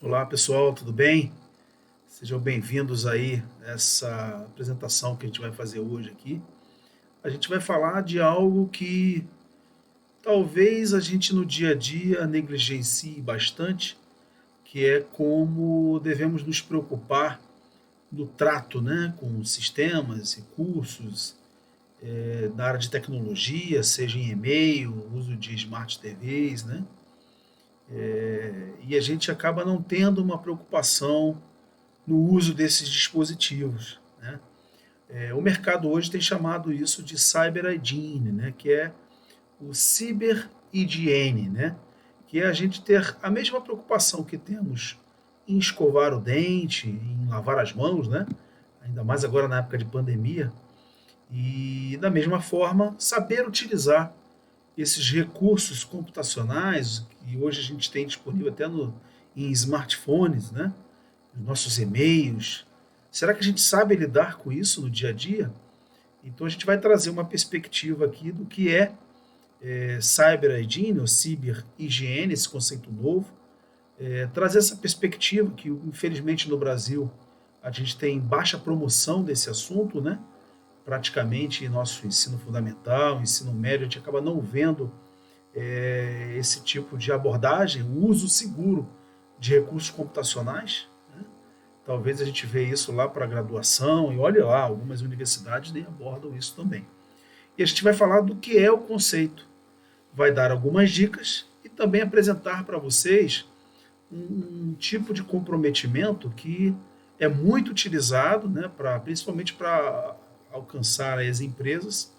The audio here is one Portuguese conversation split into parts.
Olá pessoal, tudo bem? Sejam bem-vindos aí a essa apresentação que a gente vai fazer hoje aqui. A gente vai falar de algo que talvez a gente no dia a dia negligencie bastante, que é como devemos nos preocupar no trato, né, com sistemas, recursos, da área de tecnologia, seja em e-mail, uso de smart TVs, né? E a gente acaba não tendo uma preocupação no uso desses dispositivos, né? O mercado hoje tem chamado isso de cyber hygiene, né? Que é o ciberhigiene, né? Que é a gente ter a mesma preocupação que temos em escovar o dente, em lavar as mãos, né? Ainda mais agora na época de pandemia. E da mesma forma, saber utilizar esses recursos computacionais que hoje a gente tem disponível até em smartphones, né? Os nossos e-mails. Será que a gente sabe lidar com isso no dia a dia? Então a gente vai trazer uma perspectiva aqui do que é cyber hygiene ou cyber higiene, esse conceito novo, trazer essa perspectiva que infelizmente no Brasil a gente tem baixa promoção desse assunto, né? Praticamente em nosso ensino fundamental, ensino médio, a gente acaba não vendo esse tipo de abordagem, o uso seguro de recursos computacionais. Né? Talvez a gente vê isso lá para a graduação, e olha lá, algumas universidades nem abordam isso também. E a gente vai falar do que é o conceito, vai dar algumas dicas e também apresentar para vocês um tipo de comprometimento que é muito utilizado, né, principalmente para alcançar as empresas,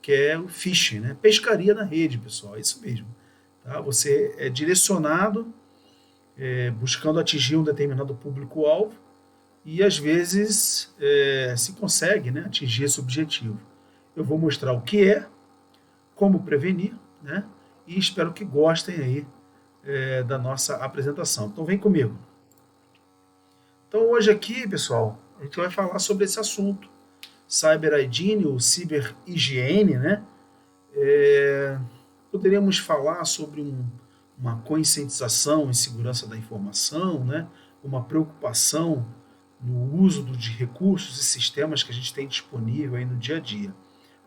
que é o phishing, né? Pescaria na rede, pessoal, é isso mesmo. Tá? Você é direcionado buscando atingir um determinado público-alvo e às vezes se consegue, né, atingir esse objetivo. Eu vou mostrar o que é, como prevenir, né? E espero que gostem aí da nossa apresentação. Então vem comigo. Então hoje aqui, pessoal, a gente vai falar sobre esse assunto, cyber hygiene ou ciber higiene, né? Poderíamos falar sobre uma conscientização em segurança da informação, né? Uma preocupação no uso de recursos e sistemas que a gente tem disponível aí no dia a dia.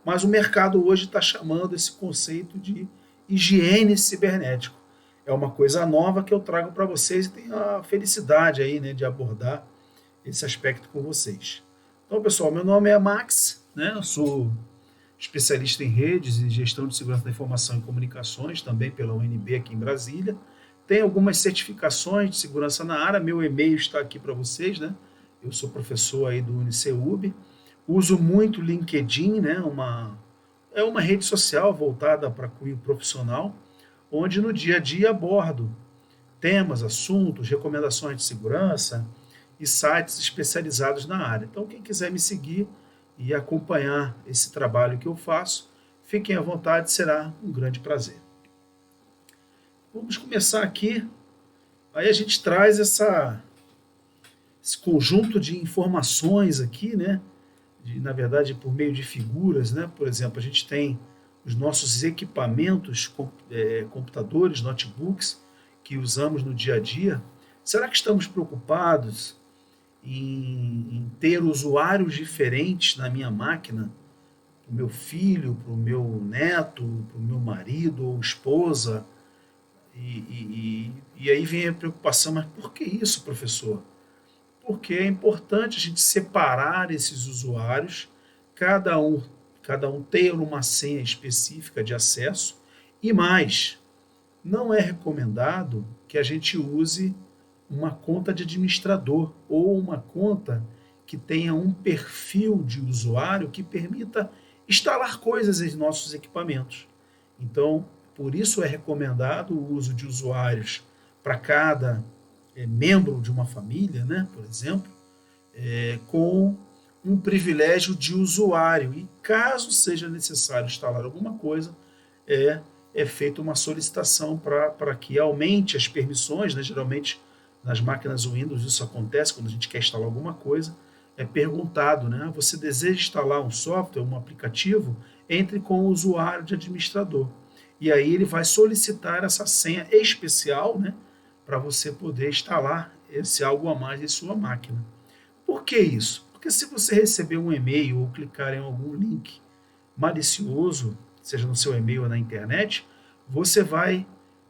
Mas o mercado hoje está chamando esse conceito de higiene cibernético. É uma coisa nova que eu trago para vocês e tenho a felicidade aí, né, de abordar esse aspecto com vocês. Então, pessoal, meu nome é Max, né? Eu sou especialista em redes e gestão de segurança da informação e comunicações, também pela UNB aqui em Brasília. Tenho algumas certificações de segurança na área, meu e-mail está aqui para vocês, né? Eu sou professor aí do UniceuB. Uso muito o LinkedIn, né? É uma rede social voltada para cunho profissional, onde no dia a dia abordo temas, assuntos, recomendações de segurança e sites especializados na área. Então, quem quiser me seguir e acompanhar esse trabalho que eu faço, fiquem à vontade, será um grande prazer. Vamos começar aqui. Aí a gente traz esse conjunto de informações aqui, né? Na verdade, por meio de figuras, né? Por exemplo, a gente tem os nossos equipamentos, computadores, notebooks, que usamos no dia a dia. Será que estamos preocupados em ter usuários diferentes na minha máquina? Para o meu filho, para o meu neto, para o meu marido ou esposa? E aí vem a preocupação, mas por que isso, professor? Porque é importante a gente separar esses usuários, cada um, cada um ter uma senha específica de acesso, e mais, não é recomendado que a gente use uma conta de administrador ou uma conta que tenha um perfil de usuário que permita instalar coisas em nossos equipamentos. Então, por isso é recomendado o uso de usuários para cada membro de uma família, né, por exemplo, com um privilégio de usuário. E caso seja necessário instalar alguma coisa, é feita uma solicitação para que aumente as permissões, né? Geralmente nas máquinas Windows isso acontece quando a gente quer instalar alguma coisa, é perguntado, né? Você deseja instalar um software, um aplicativo? Entre com o usuário de administrador. E aí ele vai solicitar essa senha especial, né? Para você poder instalar esse algo a mais em sua máquina. Por que isso? Porque se você receber um e-mail ou clicar em algum link malicioso, seja no seu e-mail ou na internet, você vai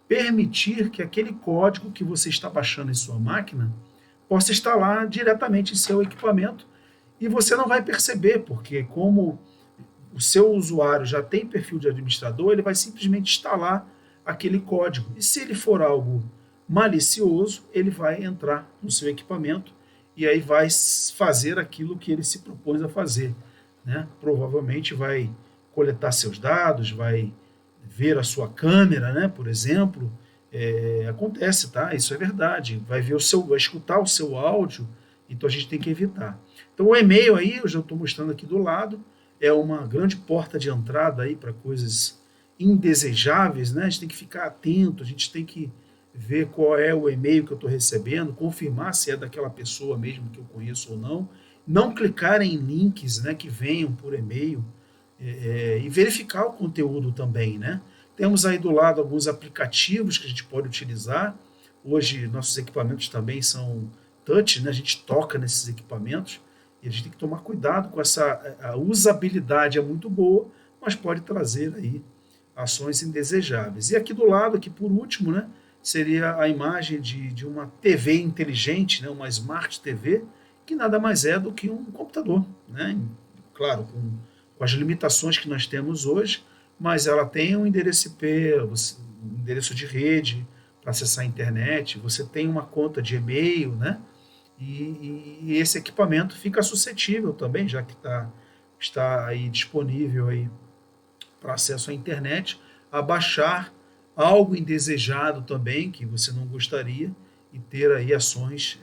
permitir que aquele código que você está baixando em sua máquina possa instalar diretamente em seu equipamento e você não vai perceber, porque como o seu usuário já tem perfil de administrador, ele vai simplesmente instalar aquele código. E se ele for algo malicioso, ele vai entrar no seu equipamento e aí vai fazer aquilo que ele se propôs a fazer, né? Provavelmente vai coletar seus dados, vai ver a sua câmera, né? Por exemplo, acontece, tá? Isso é verdade. Vai escutar o seu áudio, então a gente tem que evitar. Então o e-mail aí, eu já estou mostrando aqui do lado, é uma grande porta de entrada aí para coisas indesejáveis, né? A gente tem que ficar atento, a gente tem que ver qual é o e-mail que eu estou recebendo, confirmar se é daquela pessoa mesmo que eu conheço ou não clicar em links, né, que venham por e-mail, e verificar o conteúdo também, né? Temos aí do lado alguns aplicativos que a gente pode utilizar. Hoje nossos equipamentos também são touch, né? A gente toca nesses equipamentos e a gente tem que tomar cuidado com essa. A usabilidade é muito boa, mas pode trazer aí ações indesejáveis. E aqui do lado, aqui por último, né, seria a imagem de uma TV inteligente, né, uma Smart TV, que nada mais é do que um computador, né? Claro, com as limitações que nós temos hoje, mas ela tem um endereço IP, um endereço de rede para acessar a internet, você tem uma conta de e-mail, né? E esse equipamento fica suscetível também, já que está aí disponível aí para acesso à internet, a baixar algo indesejado também, que você não gostaria, e ter aí ações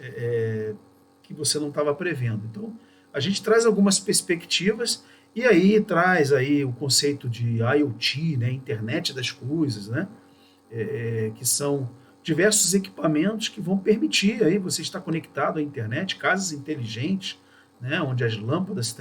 que você não estava prevendo. Então, a gente traz algumas perspectivas e aí traz aí o conceito de IoT, né, Internet das Coisas, né, que são diversos equipamentos que vão permitir aí você estar conectado à internet, casas inteligentes, né, onde as lâmpadas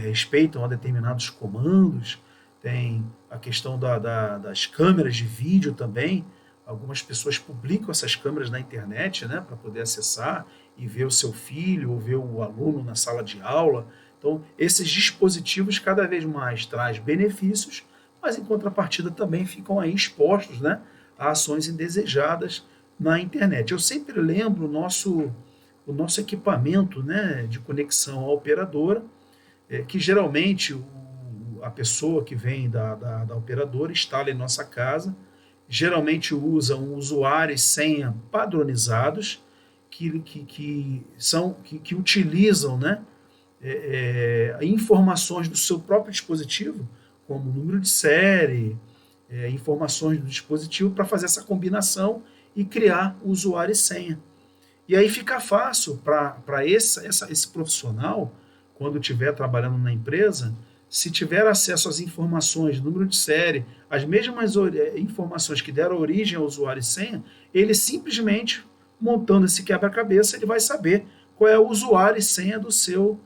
respeitam a determinados comandos, tem a questão das câmeras de vídeo também. Algumas pessoas publicam essas câmeras na internet, né, para poder acessar e ver o seu filho ou ver o aluno na sala de aula. Então, esses dispositivos cada vez mais trazem benefícios, mas em contrapartida também ficam aí expostos, né, a ações indesejadas na internet. Eu sempre lembro o nosso equipamento, né, de conexão à operadora, que geralmente a pessoa que vem da operadora instala em nossa casa, geralmente usa um usuário e senha padronizados que utilizam, né, informações do seu próprio dispositivo, como número de série, informações do dispositivo para fazer essa combinação e criar o usuário e senha. E aí fica fácil para esse profissional, quando estiver trabalhando na empresa, se tiver acesso às informações, número de série, as mesmas informações que deram origem ao usuário e senha, ele simplesmente, montando esse quebra-cabeça, ele vai saber qual é o usuário e senha do seu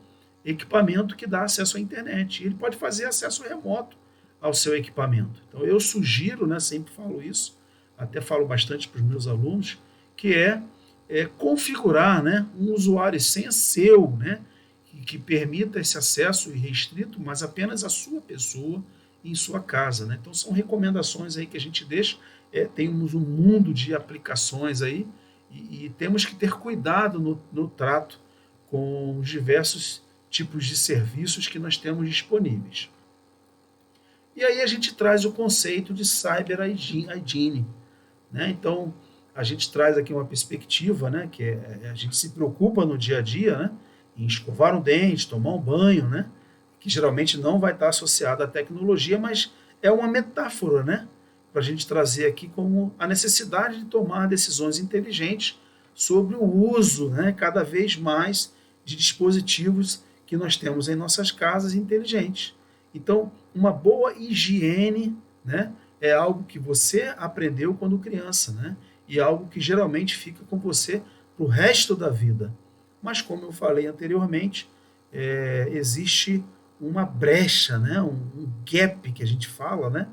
equipamento que dá acesso à internet. Ele pode fazer acesso remoto ao seu equipamento. Então eu sugiro, né, sempre falo isso, até falo bastante para os meus alunos, que configurar, né, um usuário e senha seu, né, que permita esse acesso irrestrito, mas apenas a sua pessoa em sua casa, né? Então são recomendações aí que a gente deixa. Temos um mundo de aplicações aí e temos que ter cuidado no trato com os diversos tipos de serviços que nós temos disponíveis. E aí a gente traz o conceito de Cyber Hygiene, né? Então a gente traz aqui uma perspectiva, né, que a gente se preocupa no dia a dia, né, em escovar um dente, tomar um banho, né, que geralmente não vai estar associado à tecnologia, mas é uma metáfora, né, para a gente trazer aqui como a necessidade de tomar decisões inteligentes sobre o uso, né, cada vez mais de dispositivos que nós temos em nossas casas inteligentes. Então, uma boa higiene, né, é algo que você aprendeu quando criança, né, e algo que geralmente fica com você para o resto da vida. Mas, como eu falei anteriormente, existe uma brecha, né, um gap que a gente fala, né,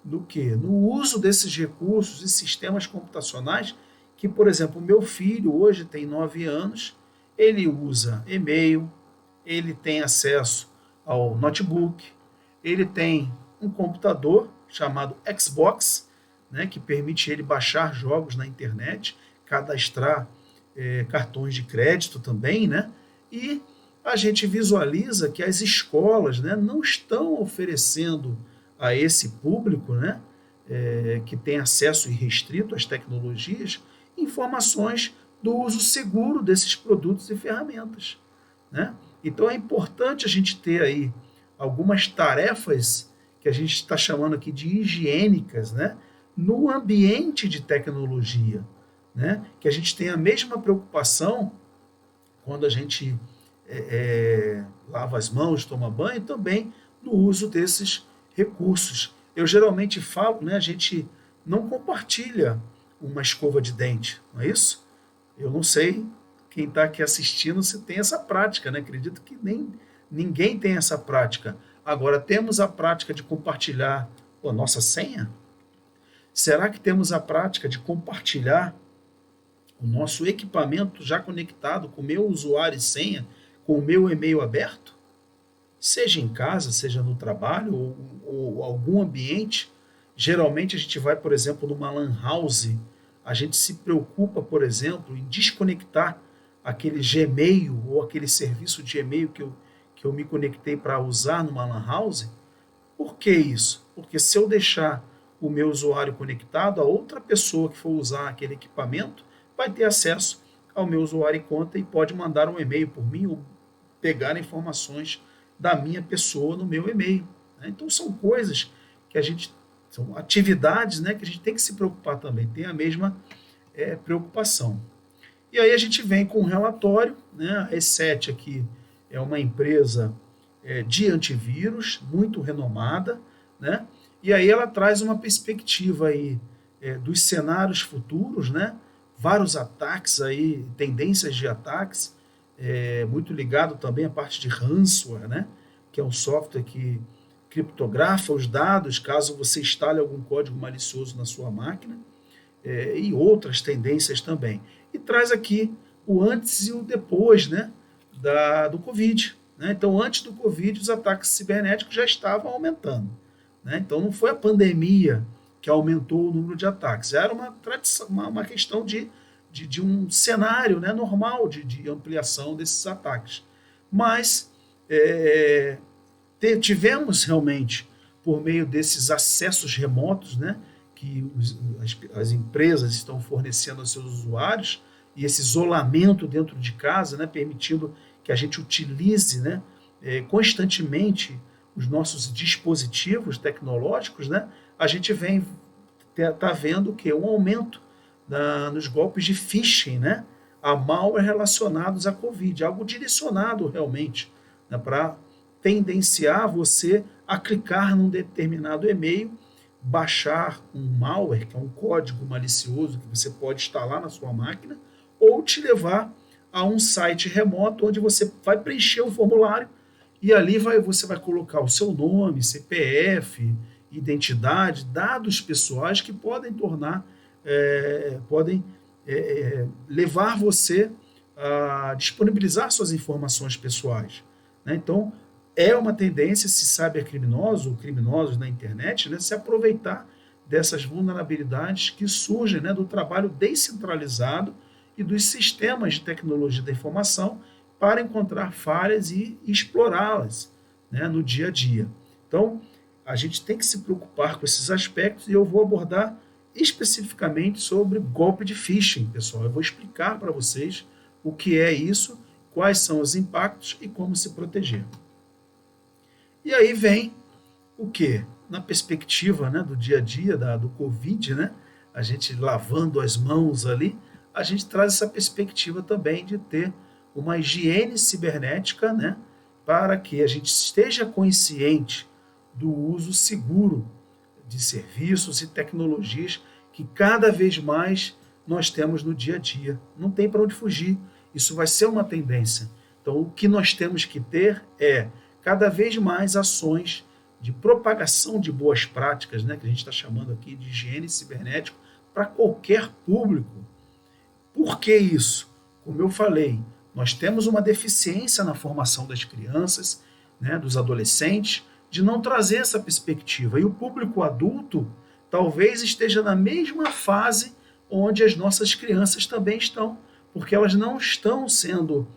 do que? No uso desses recursos e sistemas computacionais que, por exemplo, o meu filho hoje tem 9 anos, ele usa e-mail, ele tem acesso ao notebook, ele tem um computador chamado Xbox, né, que permite ele baixar jogos na internet, cadastrar cartões de crédito também, né? E a gente visualiza que as escolas, né, não estão oferecendo a esse público, né, que tem acesso irrestrito às tecnologias, informações do uso seguro desses produtos e ferramentas, né? Então é importante a gente ter aí algumas tarefas que a gente está chamando aqui de higiênicas, né, no ambiente de tecnologia, né, que a gente tem a mesma preocupação quando a gente lava as mãos, toma banho, também no uso desses recursos. Eu geralmente falo, né, a gente não compartilha uma escova de dente, não é isso? Eu não sei quem está aqui assistindo se tem essa prática, né? Acredito que nem ninguém tem essa prática. Agora, temos a prática de compartilhar a nossa senha? Será que temos a prática de compartilhar o nosso equipamento já conectado com o meu usuário e senha, com o meu e-mail aberto? Seja em casa, seja no trabalho ou algum ambiente. Geralmente a gente vai, por exemplo, numa lan house, a gente se preocupa, por exemplo, em desconectar aquele Gmail ou aquele serviço de e-mail que eu me conectei para usar numa lan house. Por que isso? Porque se eu deixar o meu usuário conectado, a outra pessoa que for usar aquele equipamento vai ter acesso ao meu usuário e conta e pode mandar um e-mail por mim ou pegar informações da minha pessoa no meu e-mail, né? Então são coisas que a gente, são atividades, né, que a gente tem que se preocupar também, tem a mesma preocupação. E aí a gente vem com um relatório, né? A E7 aqui é uma empresa de antivírus, muito renomada, né? E aí ela traz uma perspectiva aí dos cenários futuros, né? Vários ataques aí, tendências de ataques, muito ligado também à parte de ransomware, né? Que é um software que criptografa os dados caso você instale algum código malicioso na sua máquina, e outras tendências também. E traz aqui o antes e o depois, né, do Covid, né? Então, antes do Covid, os ataques cibernéticos já estavam aumentando, né? Então, não foi a pandemia que aumentou o número de ataques, era uma, tradição, uma questão de um cenário, né, normal de ampliação desses ataques. Mas tivemos realmente, por meio desses acessos remotos, né, que as empresas estão fornecendo aos seus usuários, e esse isolamento dentro de casa, né, permitindo que a gente utilize, né, constantemente os nossos dispositivos tecnológicos, né, a gente tá vendo que um aumento nos golpes de phishing, né, a malware relacionados à Covid, algo direcionado realmente, né, para tendenciar você a clicar num determinado e-mail, baixar um malware, que é um código malicioso que você pode instalar na sua máquina, ou te levar a um site remoto onde você vai preencher um formulário e ali você vai colocar o seu nome, CPF, identidade, dados pessoais que podem levar você a disponibilizar suas informações pessoais, né? Então, é uma tendência, se cybercriminosos ou criminosos na internet, né, se aproveitar dessas vulnerabilidades que surgem, né, do trabalho descentralizado e dos sistemas de tecnologia da informação para encontrar falhas e explorá-las, né, no dia a dia. Então, a gente tem que se preocupar com esses aspectos e eu vou abordar especificamente sobre golpe de phishing, pessoal. Eu vou explicar para vocês o que é isso, quais são os impactos e como se proteger. E aí vem o quê? Na perspectiva, né, do dia a dia do Covid, né, a gente lavando as mãos ali, a gente traz essa perspectiva também de ter uma higiene cibernética, né, para que a gente esteja consciente do uso seguro de serviços e tecnologias que cada vez mais nós temos no dia a dia. Não tem para onde fugir. Isso vai ser uma tendência. Então, o que nós temos que ter é cada vez mais ações de propagação de boas práticas, né, que a gente está chamando aqui de higiene cibernética, para qualquer público. Por que isso? Como eu falei, nós temos uma deficiência na formação das crianças, né, dos adolescentes, de não trazer essa perspectiva. E o público adulto talvez esteja na mesma fase onde as nossas crianças também estão, porque elas não estão sendo,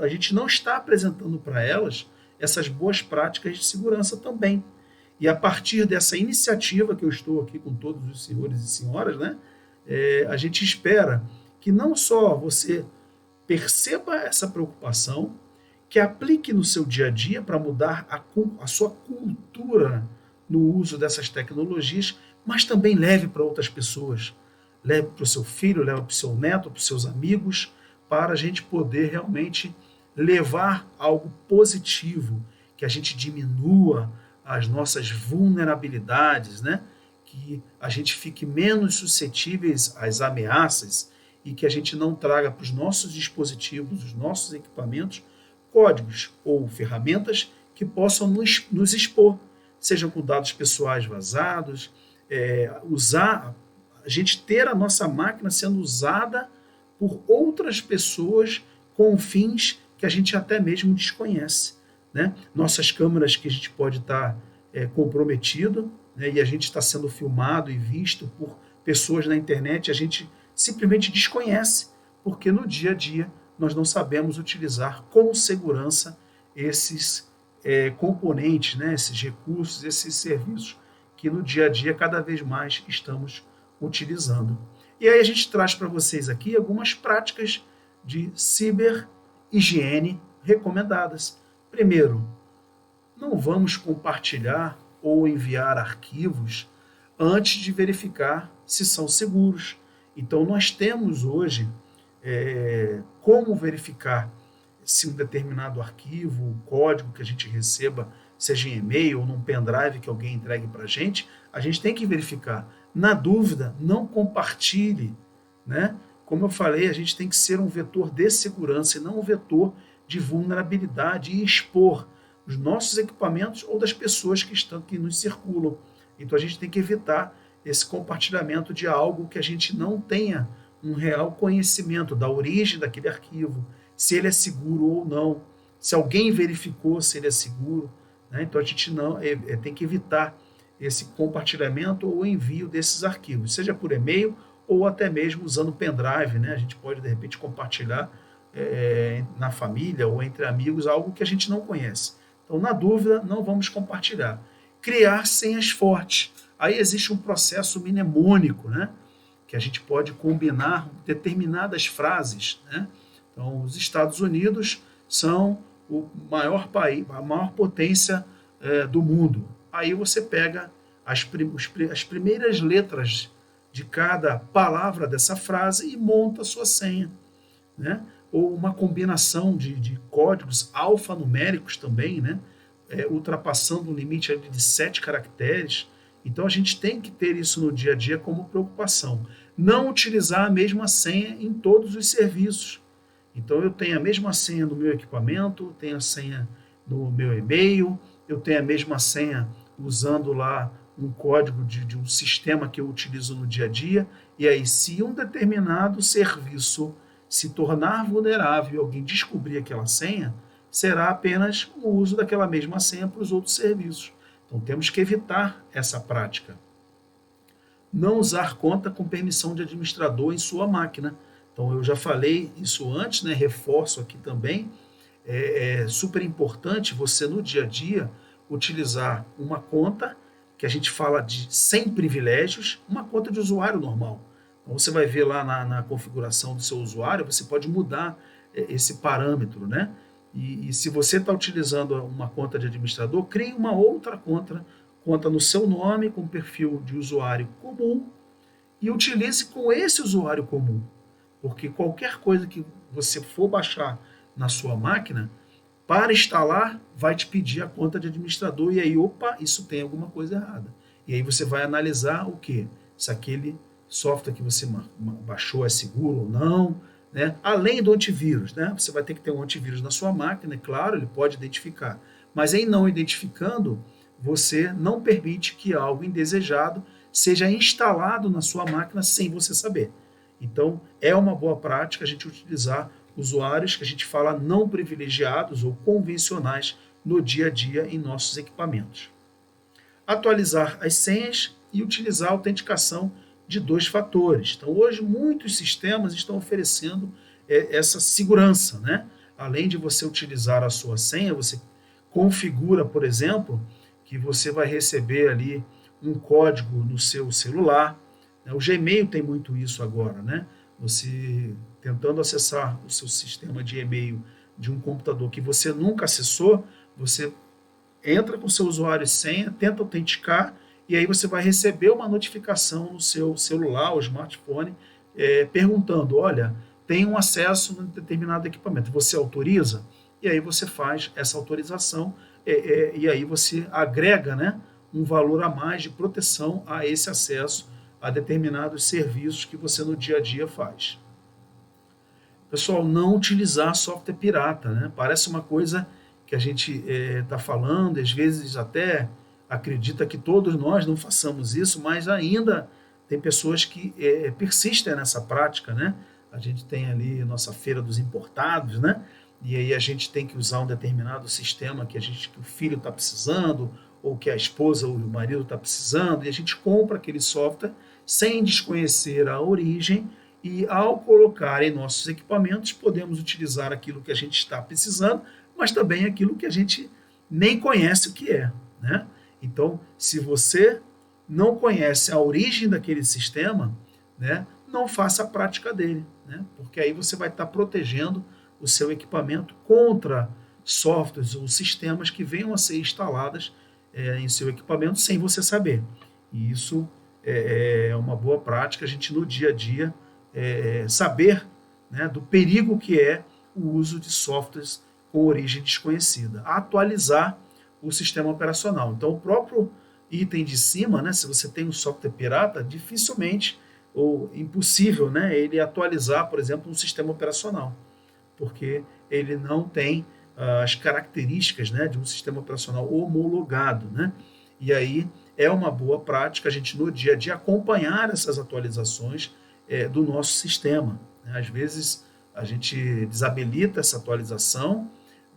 a gente não está apresentando para elas essas boas práticas de segurança também. E a partir dessa iniciativa que eu estou aqui com todos os senhores e senhoras, né, a gente espera que não só você perceba essa preocupação, que aplique no seu dia a dia para mudar a sua cultura no uso dessas tecnologias, mas também leve para outras pessoas. Leve para o seu filho, leve para o seu neto, para os seus amigos, para a gente poder realmente levar algo positivo, que a gente diminua as nossas vulnerabilidades, né? Que a gente fique menos suscetíveis às ameaças e que a gente não traga para os nossos dispositivos, os nossos equipamentos, códigos ou ferramentas que possam nos expor, sejam com dados pessoais vazados, a gente ter a nossa máquina sendo usada por outras pessoas com fins que a gente até mesmo desconhece. Né? Nossas câmeras que a gente pode estar comprometido, né? E a gente está sendo filmado e visto por pessoas na internet, a gente simplesmente desconhece, porque no dia a dia nós não sabemos utilizar com segurança esses componentes, né? Esses recursos, esses serviços que no dia a dia cada vez mais estamos utilizando. E aí a gente traz para vocês aqui algumas práticas de ciberhigiene recomendadas. Primeiro, não vamos compartilhar ou enviar arquivos antes de verificar se são seguros. Então, nós temos hoje como verificar se um determinado arquivo, o código que a gente receba, seja em e-mail ou num pendrive que alguém entregue para a gente tem que verificar. Na dúvida, não compartilhe. Né? Como eu falei, a gente tem que ser um vetor de segurança e não um vetor de vulnerabilidade e expor os nossos equipamentos ou das pessoas que nos circulam. Então a gente tem que evitar esse compartilhamento de algo que a gente não tenha um real conhecimento da origem daquele arquivo, se ele é seguro ou não, se alguém verificou se ele é seguro. Né? Então a gente não tem que evitar esse compartilhamento ou envio desses arquivos, seja por e-mail ou até mesmo usando pendrive. Né? A gente pode, de repente, compartilhar na família ou entre amigos algo que a gente não conhece. Então, na dúvida, não vamos compartilhar. Criar senhas fortes. Aí existe um processo mnemônico, né? Que a gente pode combinar determinadas frases. Né? Então, os Estados Unidos são o maior país, a maior potência do mundo. Aí você pega as primeiras letras de cada palavra dessa frase e monta a sua senha. Né? Ou uma combinação de códigos alfanuméricos também, né? Ultrapassando um limite de 7 caracteres. Então a gente tem que ter isso no dia a dia como preocupação. Não utilizar a mesma senha em todos os serviços. Então eu tenho a mesma senha no meu equipamento, tenho a senha no meu e-mail, eu tenho a mesma senha usando lá um código de um sistema que eu utilizo no dia a dia, e aí se um determinado serviço se tornar vulnerável e alguém descobrir aquela senha, será apenas o uso daquela mesma senha para os outros serviços. Então temos que evitar essa prática. Não usar conta com permissão de administrador em sua máquina. Então eu já falei isso antes, né? Reforço aqui também. É super importante você no dia a dia utilizar uma conta, que a gente fala de sem privilégios, uma conta de usuário normal. Então você vai ver lá na configuração do seu usuário, você pode mudar esse parâmetro, né? E se você está utilizando uma conta de administrador, crie uma outra conta no seu nome, com perfil de usuário comum, e utilize com esse usuário comum. Porque qualquer coisa que você for baixar na sua máquina, para instalar, vai te pedir a conta de administrador, e aí, opa, isso tem alguma coisa errada. E aí você vai analisar o quê? Se aquele software que você baixou é seguro ou não, né? Além do antivírus, né? Você vai ter que ter um antivírus na sua máquina, é claro, ele pode identificar. Mas em não identificando, você não permite que algo indesejado seja instalado na sua máquina sem você saber. Então, é uma boa prática a gente utilizar usuários que a gente fala não privilegiados ou convencionais no dia a dia em nossos equipamentos. Atualizar as senhas e utilizar a autenticação de 2 fatores. Então, hoje, muitos sistemas estão oferecendo essa segurança, né? Além de você utilizar a sua senha, você configura, por exemplo, que você vai receber ali um código no seu celular. O Gmail tem muito isso agora, né? Você tentando acessar o seu sistema de e-mail de um computador que você nunca acessou, você entra com seu usuário e senha, tenta autenticar, e aí você vai receber uma notificação no seu celular ou smartphone perguntando, olha, tem um acesso em determinado equipamento, você autoriza? E aí você faz essa autorização e aí você agrega, né, um valor a mais de proteção a esse acesso a determinados serviços que você no dia a dia faz. Pessoal, não utilizar software pirata, né? Parece uma coisa que a gente está falando, às vezes até acredita que todos nós não façamos isso, mas ainda tem pessoas que persistem nessa prática, né? A gente tem ali nossa feira dos importados, né? E aí a gente tem que usar um determinado sistema que o filho está precisando, ou que a esposa ou o marido está precisando, e a gente compra aquele software sem desconhecer a origem, e ao colocar em nossos equipamentos, podemos utilizar aquilo que a gente está precisando, mas também aquilo que a gente nem conhece o que é, né? Então, se você não conhece a origem daquele sistema, né, não faça a prática dele, né? Porque aí você vai estar protegendo o seu equipamento contra softwares ou sistemas que venham a ser instaladas em seu equipamento sem você saber. E isso é uma boa prática, a gente no dia a dia saber, né, do perigo que é o uso de softwares com origem desconhecida. Atualizar o sistema operacional. Então, o próprio item de cima, né, se você tem um software pirata, dificilmente ou impossível, né, ele atualizar, por exemplo, um sistema operacional, porque ele não tem as características, né, de um sistema operacional homologado, né? E aí é uma boa prática a gente no dia a dia acompanhar essas atualizações do nosso sistema, né? Às vezes a gente desabilita essa atualização,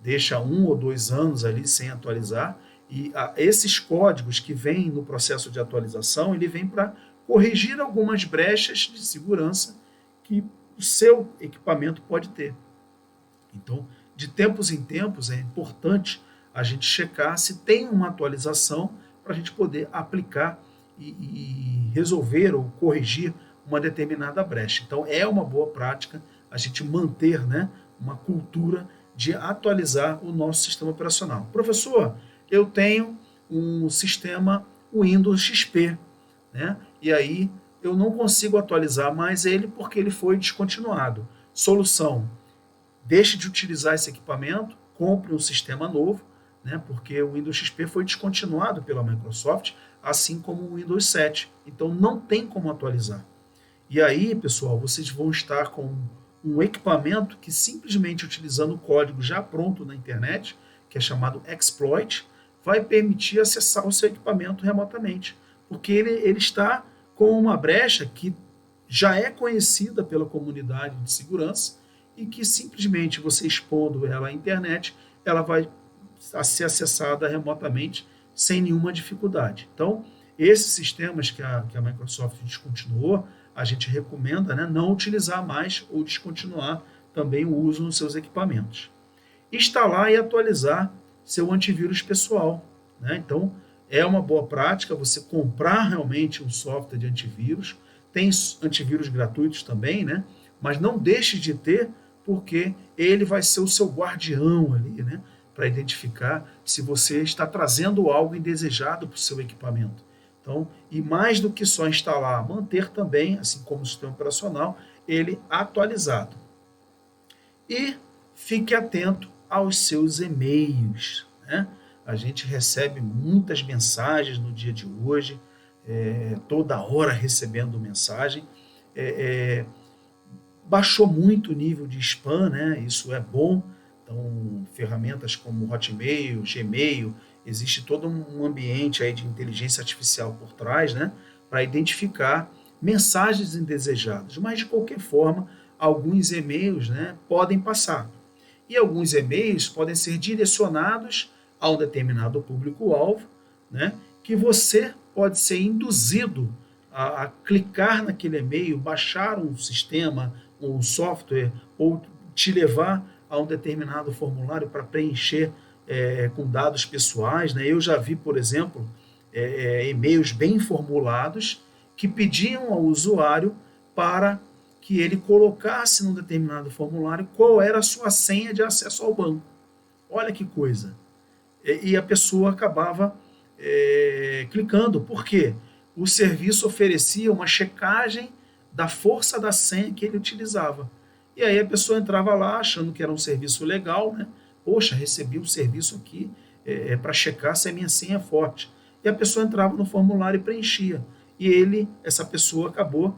deixa 1 ou 2 anos ali sem atualizar, e esses códigos que vêm no processo de atualização, ele vem para corrigir algumas brechas de segurança que o seu equipamento pode ter. Então, de tempos em tempos, é importante a gente checar se tem uma atualização para a gente poder aplicar e resolver ou corrigir uma determinada brecha. Então, é uma boa prática a gente manter, né, uma cultura de atualizar o nosso sistema operacional. Professor, eu tenho um sistema Windows XP, né, e aí eu não consigo atualizar mais ele porque ele foi descontinuado. Solução: deixe de utilizar esse equipamento, compre um sistema novo, né, porque o Windows XP foi descontinuado pela Microsoft, assim como o Windows 7. Então não tem como atualizar. E aí, pessoal, vocês vão estar com um equipamento que simplesmente utilizando o código já pronto na internet, que é chamado exploit, vai permitir acessar o seu equipamento remotamente, porque ele está com uma brecha que já é conhecida pela comunidade de segurança e que simplesmente você expondo ela à internet, ela vai ser acessada remotamente sem nenhuma dificuldade. Então, esses sistemas que a Microsoft descontinuou, a gente recomenda, né, não utilizar mais ou descontinuar também o uso nos seus equipamentos. Instalar e atualizar seu antivírus pessoal, né? Então, é uma boa prática você comprar realmente um software de antivírus. Tem antivírus gratuitos também, né? Mas não deixe de ter, porque ele vai ser o seu guardião ali, né? Para identificar se você está trazendo algo indesejado para o seu equipamento. Então, e mais do que só instalar, manter também, assim como o sistema operacional, ele atualizado. E fique atento aos seus e-mails, né? A gente recebe muitas mensagens no dia de hoje, toda hora recebendo mensagem. Baixou muito o nível de spam, né? Isso é bom. Então, ferramentas como Hotmail, Gmail, existe todo um ambiente aí de inteligência artificial por trás, né? Para identificar mensagens indesejadas, mas de qualquer forma, alguns e-mails, né, podem passar. E alguns e-mails podem ser direcionados a um determinado público-alvo, né, que você pode ser induzido a clicar naquele e-mail, baixar um sistema, um software, ou te levar a um determinado formulário para preencher com dados pessoais. Né? Eu já vi, por exemplo, e-mails bem formulados que pediam ao usuário para que ele colocasse num determinado formulário qual era a sua senha de acesso ao banco. Olha que coisa. E a pessoa acabava clicando. Por quê? O serviço oferecia uma checagem da força da senha que ele utilizava. E aí a pessoa entrava lá achando que era um serviço legal, né? Poxa, recebi um serviço aqui para checar se a minha senha é forte. E a pessoa entrava no formulário e preenchia. E essa pessoa acabou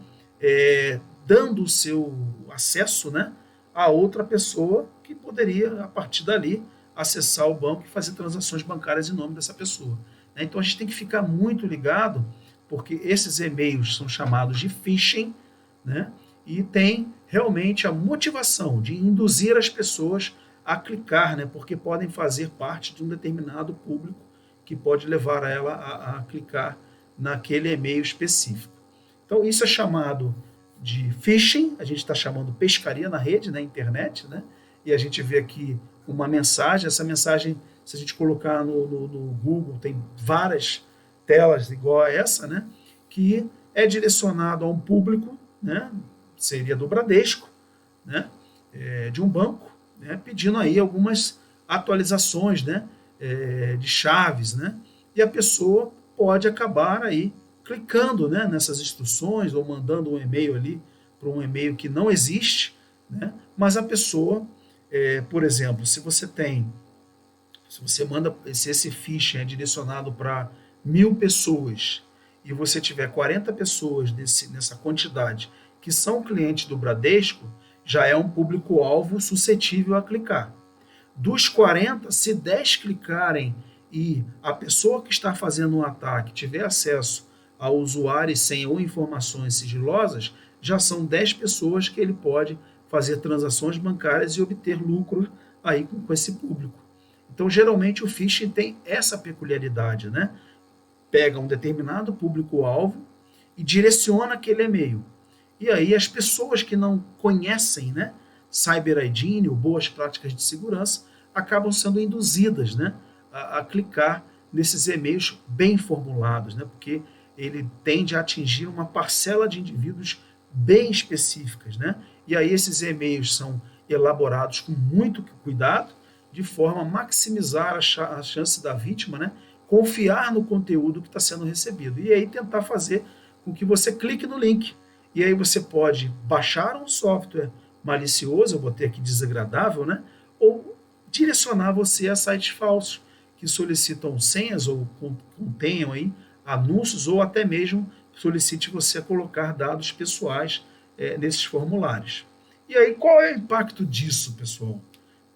dando o seu acesso, né, a outra pessoa que poderia, a partir dali, acessar o banco e fazer transações bancárias em nome dessa pessoa. Então a gente tem que ficar muito ligado, porque esses e-mails são chamados de phishing, né, e tem realmente a motivação de induzir as pessoas a clicar, né, porque podem fazer parte de um determinado público que pode levar ela a clicar naquele e-mail específico. Então isso é chamado de phishing, a gente está chamando pescaria na rede, na internet, né? E a gente vê aqui uma mensagem, essa mensagem, se a gente colocar no Google, tem várias telas igual a essa, né? Que é direcionado a um público, né? Seria do Bradesco, né? De um banco, né? Pedindo aí algumas atualizações, né? De chaves, né? E a pessoa pode acabar aí clicando, né, nessas instruções ou mandando um e-mail ali para um e-mail que não existe, né, mas a pessoa, por exemplo, se você manda, se esse phishing é direcionado para 1.000 pessoas e você tiver 40 pessoas nessa quantidade que são clientes do Bradesco, já é um público-alvo suscetível a clicar. Dos 40, se 10 clicarem e a pessoa que está fazendo um ataque tiver acesso ao usuário e senha ou informações sigilosas, já são 10 pessoas que ele pode fazer transações bancárias e obter lucro aí com esse público. Então, geralmente, o phishing tem essa peculiaridade, né? Pega um determinado público-alvo e direciona aquele e-mail. E aí as pessoas que não conhecem, né, Cyber Hygiene ou boas práticas de segurança acabam sendo induzidas, né, a clicar nesses e-mails bem formulados, né, porque ele tende a atingir uma parcela de indivíduos bem específicas, né? E aí esses e-mails são elaborados com muito cuidado, de forma a maximizar a chance da vítima, né, confiar no conteúdo que está sendo recebido. E aí tentar fazer com que você clique no link. E aí você pode baixar um software malicioso, eu botei aqui desagradável, né, ou direcionar você a sites falsos que solicitam senhas ou contenham aí anúncios ou até mesmo solicite você a colocar dados pessoais nesses formulários. E aí, qual é o impacto disso, pessoal?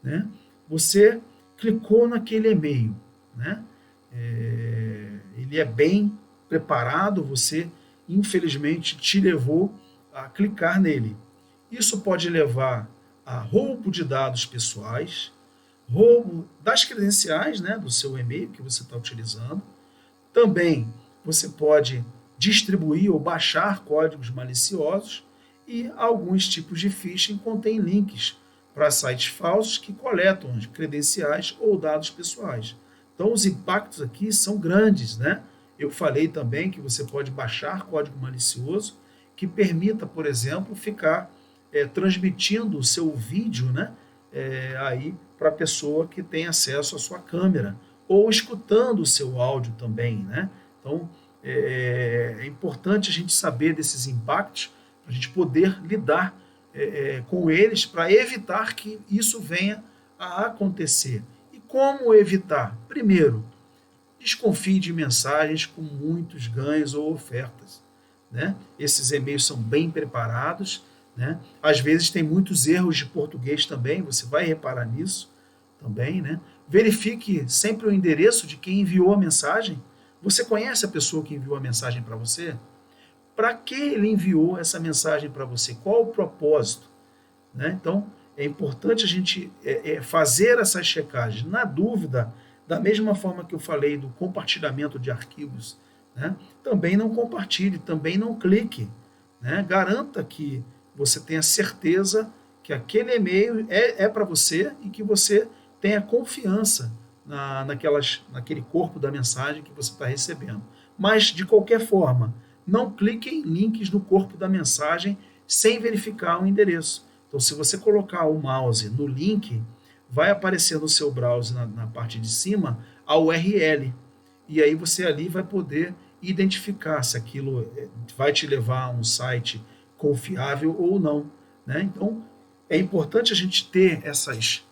Né? Você clicou naquele e-mail, né? Ele é bem preparado, você, infelizmente, te levou a clicar nele. Isso pode levar a roubo de dados pessoais, roubo das credenciais, né, do seu e-mail que você está utilizando. Também você pode distribuir ou baixar códigos maliciosos e alguns tipos de phishing contêm links para sites falsos que coletam as credenciais ou dados pessoais. Então os impactos aqui são grandes, né? Eu falei também que você pode baixar código malicioso que permita, por exemplo, ficar transmitindo o seu vídeo, né, aí para a pessoa que tem acesso à sua câmera, ou escutando o seu áudio também, né? Então, é importante a gente saber desses impactos, para a gente poder lidar com eles, para evitar que isso venha a acontecer. E como evitar? Primeiro, desconfie de mensagens com muitos ganhos ou ofertas, né? Esses e-mails são bem preparados, né? Às vezes tem muitos erros de português também, você vai reparar nisso também, né? Verifique sempre o endereço de quem enviou a mensagem. Você conhece a pessoa que enviou a mensagem para você? para que ele enviou essa mensagem para você, qual o propósito, né? Então, é importante a gente fazer essas checagens. Na dúvida, da mesma forma que eu falei do compartilhamento de arquivos, né? Também não compartilhe, também não clique, né? Garanta que você tenha certeza que aquele e-mail é para você e que você tenha confiança naquele corpo da mensagem que você está recebendo. Mas, de qualquer forma, não clique em links no corpo da mensagem sem verificar o endereço. Então, se você colocar o mouse no link, vai aparecer no seu browser, na parte de cima, a URL. E aí você ali vai poder identificar se aquilo vai te levar a um site confiável ou não, né? Então, é importante a gente ter essas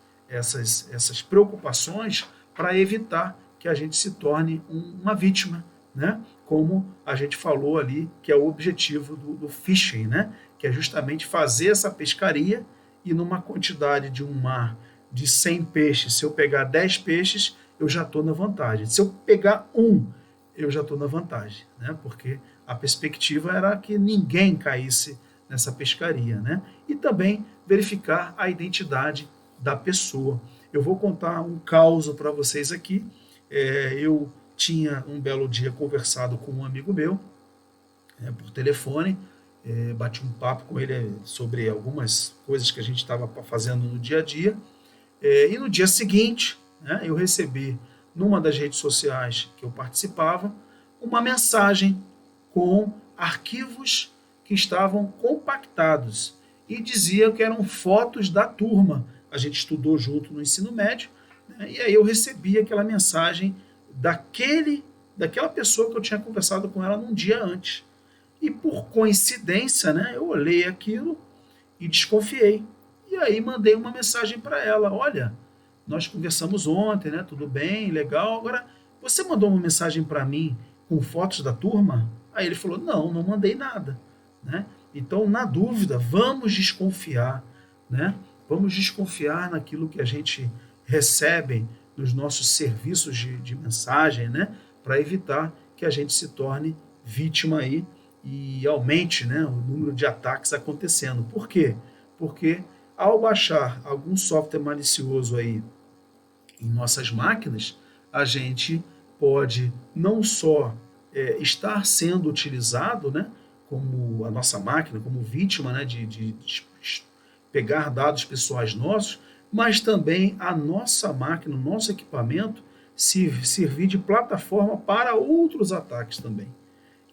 preocupações para evitar que a gente se torne uma vítima, né? Como a gente falou ali, que é o objetivo do phishing, né? Que é justamente fazer essa pescaria e numa quantidade de um mar de 100 peixes, se eu pegar 10 peixes, eu já estou na vantagem. Se eu pegar um, eu já estou na vantagem, né? Porque a perspectiva era que ninguém caísse nessa pescaria, né? E também verificar a identidade da pessoa. Eu vou contar um caos para vocês aqui. Eu tinha um belo dia conversado com um amigo meu, por telefone, bati um papo com ele sobre algumas coisas que a gente estava fazendo no dia a dia, e no dia seguinte, né, eu recebi, numa das redes sociais que eu participava, uma mensagem com arquivos que estavam compactados e dizia que eram fotos da turma. A gente estudou junto no ensino médio, né, e aí eu recebi aquela mensagem daquela pessoa que eu tinha conversado com ela num dia antes. E por coincidência, né, eu olhei aquilo e desconfiei. E aí mandei uma mensagem para ela: olha, nós conversamos ontem, né? Tudo bem, legal. Agora, você mandou uma mensagem para mim com fotos da turma? Aí ele falou: não, não mandei nada, né? Então, na dúvida, vamos desconfiar, né? Vamos desconfiar naquilo que a gente recebe nos nossos serviços de mensagem, né? Para evitar que a gente se torne vítima aí e aumente, né, o número de ataques acontecendo. Por quê? Porque ao baixar algum software malicioso aí em nossas máquinas, a gente pode não só estar sendo utilizado, né, como a nossa máquina, como vítima, né, de pegar dados pessoais nossos, mas também a nossa máquina, o nosso equipamento, servir de plataforma para outros ataques também.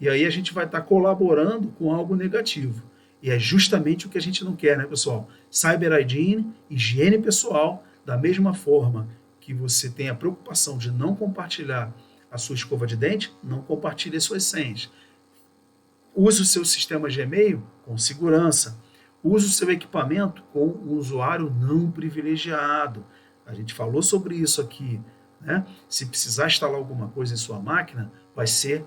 E aí a gente vai estar colaborando com algo negativo. E é justamente o que a gente não quer, né, pessoal? Cyber Hygiene, higiene pessoal, da mesma forma que você tem a preocupação de não compartilhar a sua escova de dente, não compartilhe as suas senhas. Use o seu sistema de e-mail com segurança. Use o seu equipamento com um usuário não privilegiado. A gente falou sobre isso aqui, né? Se precisar instalar alguma coisa em sua máquina, vai ser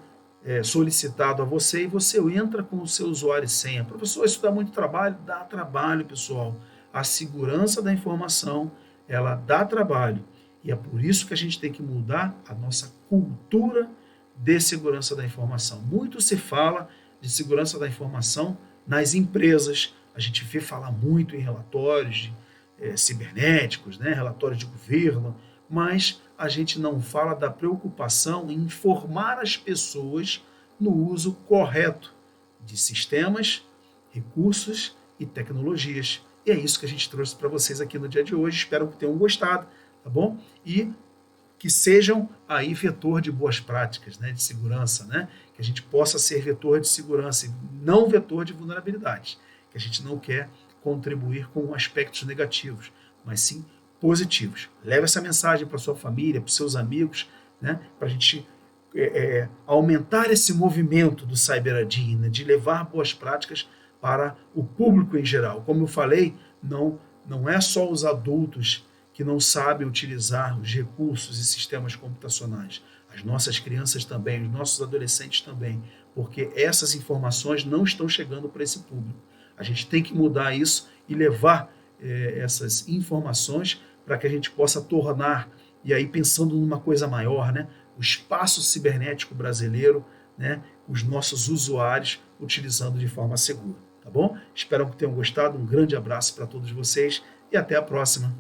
solicitado a você e você entra com o seu usuário e senha. Professor, isso dá muito trabalho? Dá trabalho, pessoal. A segurança da informação, ela dá trabalho. E é por isso que a gente tem que mudar a nossa cultura de segurança da informação. Muito se fala de segurança da informação nas empresas. A gente vê falar muito em relatórios cibernéticos, né? Relatórios de governo, mas a gente não fala da preocupação em informar as pessoas no uso correto de sistemas, recursos e tecnologias. E é isso que a gente trouxe para vocês aqui no dia de hoje. Espero que tenham gostado, tá bom? E que sejam aí vetor de boas práticas, né, de segurança, né? Que a gente possa ser vetor de segurança e não vetor de vulnerabilidade. Que a gente não quer contribuir com aspectos negativos, mas sim positivos. Leve essa mensagem para sua família, para os seus amigos, né, para a gente aumentar esse movimento do CyberAdin, né, de levar boas práticas para o público em geral. Como eu falei, não é só os adultos que não sabem utilizar os recursos e sistemas computacionais. As nossas crianças também, os nossos adolescentes também, porque essas informações não estão chegando para esse público. A gente tem que mudar isso e levar essas informações para que a gente possa tornar, e aí pensando numa coisa maior, né, o espaço cibernético brasileiro, né, os nossos usuários utilizando de forma segura, tá bom? Espero que tenham gostado, um grande abraço para todos vocês e até a próxima.